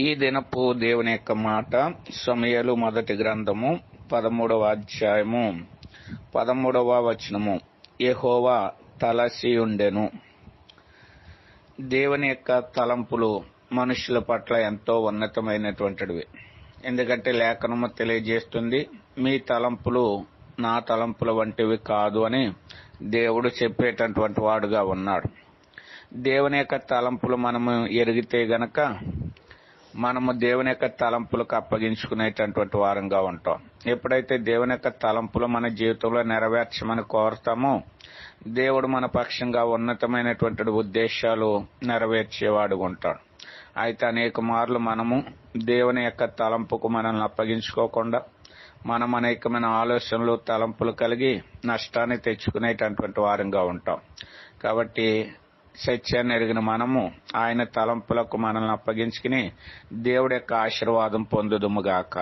ఈ దినపు దేవుని యొక్క మాట సమూయేలు మొదటి గ్రంథము 13వ అధ్యాయము 13వ వచనము. యెహోవా తలసి ఉండెను. దేవుని యొక్క తలంపులు మనుషుల పట్ల ఎంతో ఉన్నతమైనటువంటివి. ఎందుకంటే లేఖనము తెలియజేస్తుంది, మీ తలంపులు నా తలంపుల వంటివి కాదు అని దేవుడు చెప్పేటటువంటి వాడుగా ఉన్నాడు. దేవుని యొక్క తలంపులు మనము ఎరిగితే గనక మనము దేవుని యొక్క తలంపులకు అప్పగించుకునేటటువంటి వారంగా ఉంటాం. ఎప్పుడైతే దేవుని యొక్క తలంపులు మన జీవితంలో నెరవేర్చమని కోరుతామో, దేవుడు మన పక్షంగా ఉన్నతమైనటువంటి ఉద్దేశాలు నెరవేర్చేవాడు ఉంటాడు. అయితే అనేక మార్లు మనము దేవుని యొక్క తలంపుకు మనల్ని అప్పగించుకోకుండా మనం అనేకమైన ఆలోచనలు తలంపులు కలిగి నష్టాన్ని తెచ్చుకునేటటువంటి వారంగా ఉంటాం. కాబట్టి సత్యాన్ని ఎరిగిన మనము ఆయన తలంపులకు మనల్ని అప్పగించుకుని దేవుడి యొక్క ఆశీర్వాదం పొందుదుముగాక.